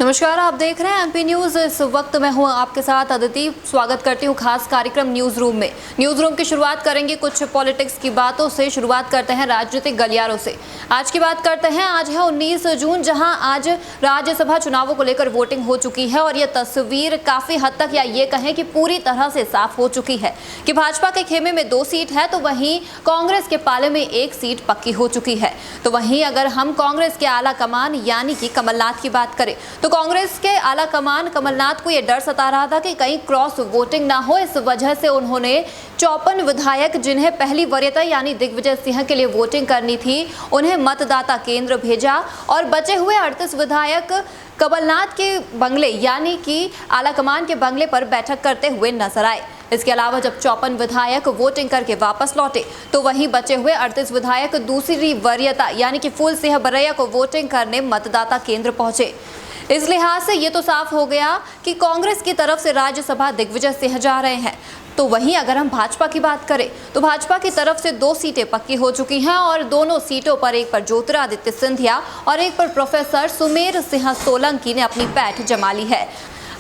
नमस्कार, आप देख रहे हैं एमपी न्यूज। इस वक्त मैं हूं आपके साथ अदिति। स्वागत करती हूं खास कार्यक्रम न्यूज रूम में। न्यूज रूम की शुरुआत करेंगे कुछ पॉलिटिक्स की बातों से। शुरुआत करते हैं राजनीतिक गलियारों से। आज की बात करते हैं। आज है 19 जून, जहां आज राज्यसभा चुनावों को लेकर वोटिंग हो चुकी है और ये तस्वीर काफी हद तक, या ये कहें कि पूरी तरह से साफ हो चुकी है कि भाजपा के खेमे में 2 सीट है, तो वहीं कांग्रेस के पाले में 1 सीट पक्की हो चुकी है। तो वहीं अगर हम कांग्रेस के आला कमान यानी कि कमलनाथ की बात करें, तो कांग्रेस के आला कमान कमलनाथ को यह डर सता रहा था कि कहीं क्रॉस वोटिंग ना हो। इस वजह से उन्होंने 54 विधायक, जिन्हें पहली वरीयता यानी दिग्विजय सिंह के लिए वोटिंग करनी थी, उन्हें मतदाता केंद्र भेजा और बचे हुए 38 विधायक कमलनाथ के बंगले यानी कि आला कमान के बंगले पर बैठक करते हुए नजर आए। इसके अलावा जब 54 विधायक वोटिंग करके वापस लौटे, तो वहीं बचे हुए 38 विधायक दूसरी वरीयता यानी कि फूल सिंह बरैया को वोटिंग करने मतदाता केंद्र पहुंचे। इस लिहाज से ये तो साफ हो गया कि कांग्रेस की तरफ से राज्यसभा दिग्विजय सिंह जा रहे हैं। तो वहीं अगर हम भाजपा की बात करें, तो भाजपा की तरफ से 2 सीटें पक्की हो चुकी हैं और दोनों सीटों पर, एक पर ज्योतिरादित्य सिंधिया और एक पर प्रोफेसर सुमेर सिंह सोलंकी ने अपनी पैठ जमा ली है।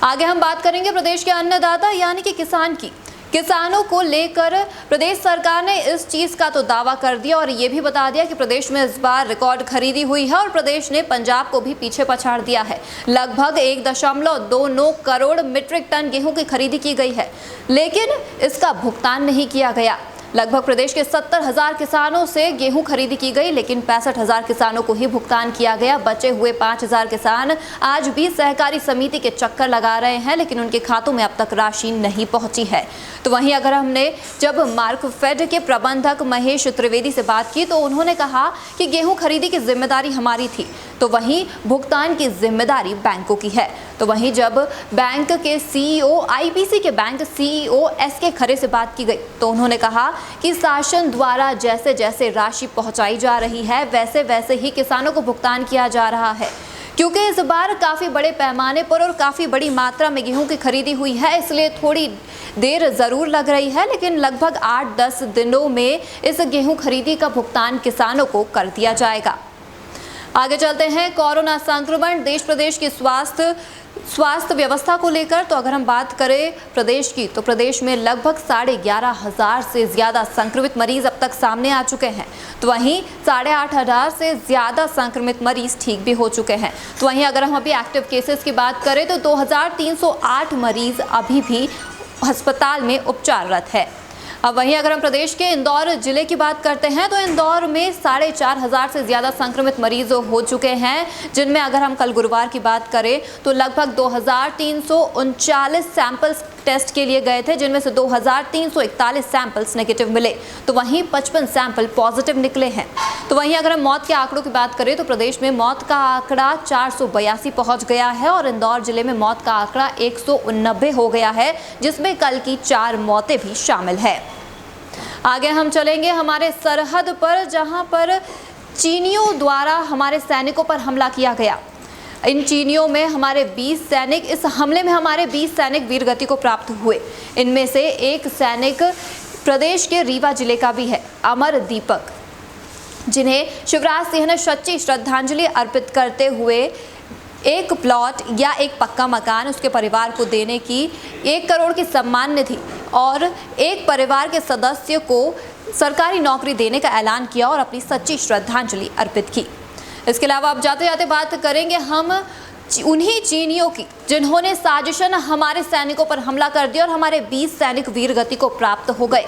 आगे हम बात करेंगे प्रदेश के अन्नदाता यानी कि किसान की। किसानों को लेकर प्रदेश सरकार ने इस चीज का तो दावा कर दिया और ये भी बता दिया कि प्रदेश में इस बार रिकॉर्ड खरीदी हुई है और प्रदेश ने पंजाब को भी पीछे पछाड़ दिया है। लगभग 1.29 करोड़ मीट्रिक टन गेहूं की खरीदी की गई है, लेकिन इसका भुगतान नहीं किया गया। लगभग प्रदेश के 70,000 किसानों से गेहूं खरीदी की गई, लेकिन 65,000 किसानों को ही भुगतान किया गया। बचे हुए 5,000 किसान आज भी सहकारी समिति के चक्कर लगा रहे हैं, लेकिन उनके खातों में अब तक राशि नहीं पहुंची है। तो वहीं अगर हमने जब मार्कफेड के प्रबंधक महेश त्रिवेदी से बात की, तो उन्होंने कहा कि गेहूं खरीदी की जिम्मेदारी हमारी थी, तो वहीं भुगतान की जिम्मेदारी बैंकों की है। तो वहीं जब बैंक के सीईओ, आईपीसी के बैंक सीईओ एसके खरे से बात की गई, तो उन्होंने कहा कि शासन द्वारा जैसे जैसे राशि पहुंचाई जा रही है, वैसे वैसे ही किसानों को भुगतान किया जा रहा है। क्योंकि इस बार काफ़ी बड़े पैमाने पर और काफ़ी बड़ी मात्रा में गेहूं की खरीदी हुई है, इसलिए थोड़ी देर ज़रूर लग रही है, लेकिन लगभग 8-10 दिनों में इस गेहूं खरीदी का भुगतान किसानों को कर दिया जाएगा। आगे चलते हैं कोरोना संक्रमण, देश प्रदेश की स्वास्थ्य व्यवस्था को लेकर। तो अगर हम बात करें प्रदेश की, तो प्रदेश में लगभग 11,500 से ज़्यादा संक्रमित मरीज अब तक सामने आ चुके हैं। तो वहीं 8,500 से ज़्यादा संक्रमित मरीज ठीक भी हो चुके हैं। तो वहीं अगर हम अभी एक्टिव केसेस की बात करें, तो 2,308 मरीज अभी भी अस्पताल में उपचाररत है। अब वहीं अगर हम प्रदेश के इंदौर जिले की बात करते हैं, तो इंदौर में 4,500 से ज़्यादा संक्रमित मरीज हो चुके हैं, जिनमें अगर हम कल गुरुवार की बात करें, तो लगभग 2,339 सैंपल्स टेस्ट के लिए गए थे, जिनमें से 2,341 सैंपल्स नेगेटिव मिले, तो वहीं 55 सैंपल पॉजिटिव निकले हैं। तो वहीं अगर हम मौत के आंकड़ों की बात करें, तो प्रदेश में मौत का आंकड़ा 482 पहुंच गया है और इंदौर जिले में मौत का आंकड़ा 189 हो गया है, जिसमें कल की 4 मौतें भी शामिल है। आगे हम चलेंगे हमारे सरहद पर, जहां पर चीनियों द्वारा हमारे सैनिकों पर हमला किया गया। इन चीनियों में हमारे 20 सैनिक, इस हमले में हमारे 20 सैनिक वीरगति को प्राप्त हुए। इनमें से एक सैनिक प्रदेश के रीवा जिले का भी है, अमर दीपक, जिन्हें शिवराज सिंह ने सच्ची श्रद्धांजलि अर्पित करते हुए एक प्लॉट या एक पक्का मकान उसके परिवार को देने की 1 करोड़ की सम्मान निधि और एक परिवार के सदस्य को सरकारी नौकरी देने का ऐलान किया और अपनी सच्ची श्रद्धांजलि अर्पित की। इसके अलावा अब जाते जाते बात करेंगे हम उन्हीं चीनियों की, जिन्होंने साजिशन हमारे सैनिकों पर हमला कर दिया और हमारे 20 सैनिक वीरगति को प्राप्त हो गए।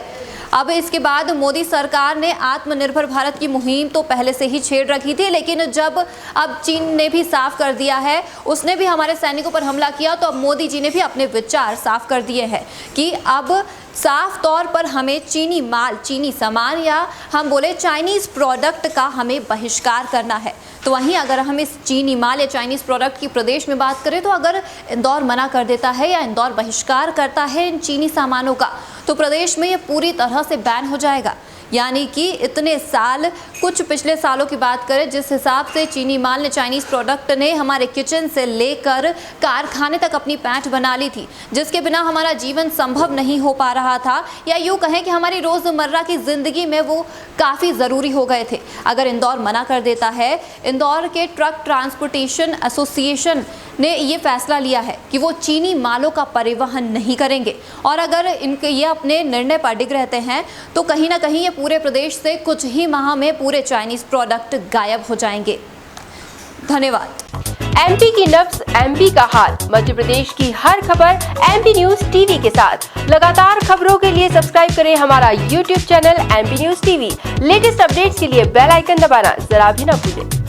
अब इसके बाद मोदी सरकार ने आत्मनिर्भर भारत की मुहिम तो पहले से ही छेड़ रखी थी, लेकिन जब अब चीन ने भी साफ कर दिया है, उसने भी हमारे सैनिकों पर हमला किया, तो अब मोदी जी ने भी अपने विचार साफ कर दिए हैं कि अब साफ तौर पर हमें चीनी माल, चीनी सामान या हम बोले चाइनीज़ प्रोडक्ट का हमें बहिष्कार करना है। तो वहीं अगर हम इस चीनी माल या चाइनीज़ प्रोडक्ट की प्रदेश में बात करें, तो अगर इंदौर मना कर देता है या इंदौर बहिष्कार करता है इन चीनी सामानों का, तो प्रदेश में ये पूरी तरह से बैन हो जाएगा। यानी कि इतने साल, कुछ पिछले सालों की बात करें, जिस हिसाब से चीनी माल ने, चाइनीज़ प्रोडक्ट ने हमारे किचन से लेकर कारखाने तक अपनी पैठ बना ली थी, जिसके बिना हमारा जीवन संभव नहीं हो पा रहा था, या यूँ कहें कि हमारी रोज़मर्रा की ज़िंदगी में वो काफ़ी ज़रूरी हो गए थे। अगर इंदौर मना कर देता है, इंदौर के ट्रक ट्रांसपोर्टेशन एसोसिएशन ने ये फैसला लिया है कि वो चीनी मालों का परिवहन नहीं करेंगे और अगर इनके ये अपने निर्णय पर अडिग रहते हैं तो कहीं ना कहीं ये पूरे प्रदेश से कुछ ही माह में पूरे चाइनीज प्रोडक्ट गायब हो जाएंगे। धन्यवाद। एमपी की नब्ज, एमपी का हाल, मध्य प्रदेश की हर खबर एमपी न्यूज टीवी के साथ। लगातार खबरों के लिए सब्सक्राइब करें हमारा YouTube channel MP news TV. Latest updates के लिए बेल आइकन दबाना जरा भी न भूलें।